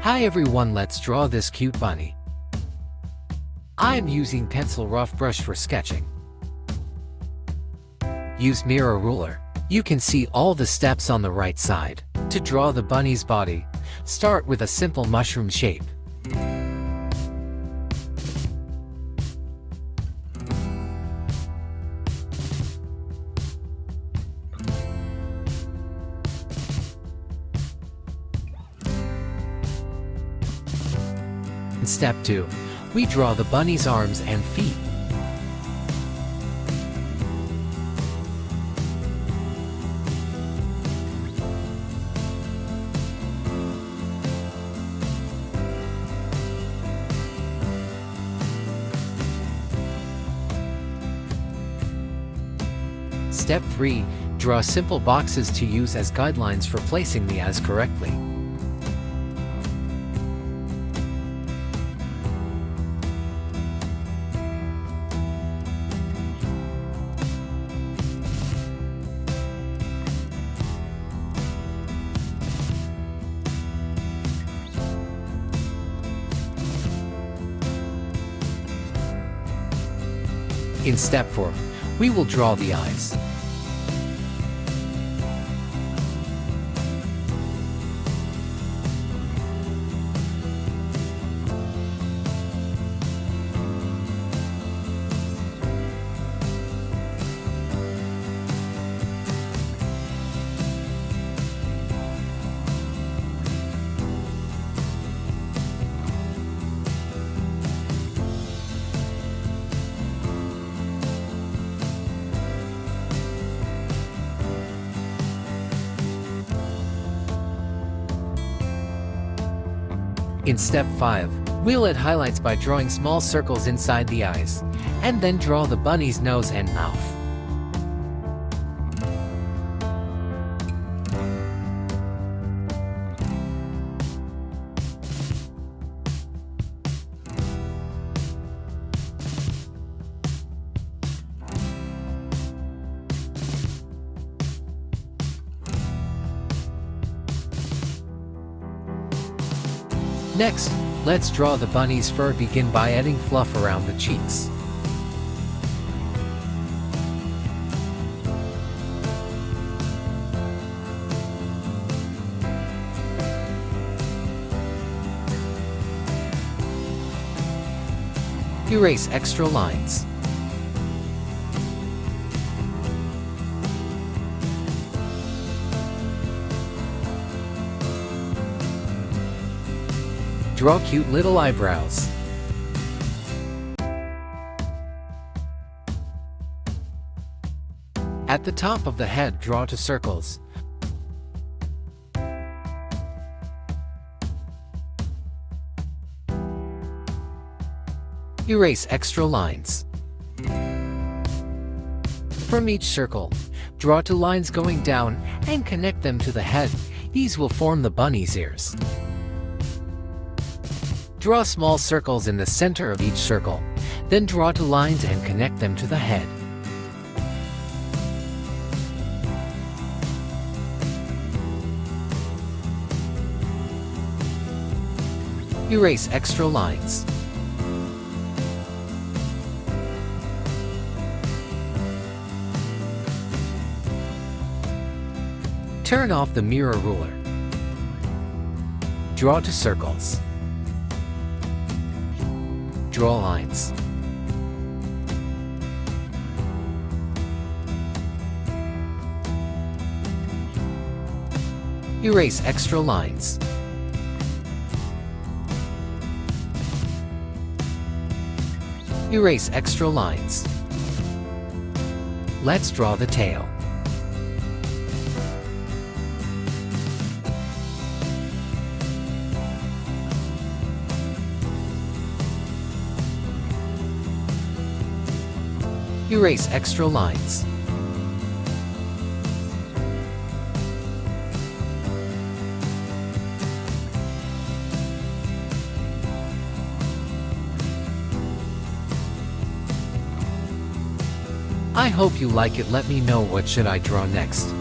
Hi everyone, let's draw this cute bunny. I am using pencil rough brush for sketching. Use mirror ruler. You can see all the steps on the right side. To draw the bunny's body, start with a simple mushroom shape. In step 2, we draw the bunny's arms and feet. Step 3, draw simple boxes to use as guidelines for placing the eyes correctly. In step 4, we will draw the eyes. In step 5, we'll add highlights by drawing small circles inside the eyes, and then draw the bunny's nose and mouth. Next, let's draw the bunny's fur. Begin by adding fluff around the cheeks. Erase extra lines. Draw cute little eyebrows. At the top of the head, draw 2 circles. Erase extra lines. From each circle, draw 2 lines going down and connect them to the head. These will form the bunny's ears. Draw small circles in the center of each circle, then draw 2 lines and connect them to the head. Erase extra lines. Turn off the mirror ruler. Draw 2 circles. Draw lines. Erase extra lines. Erase extra lines. Let's draw the tail. Erase extra lines. I hope you like it. Let me know what should I draw next.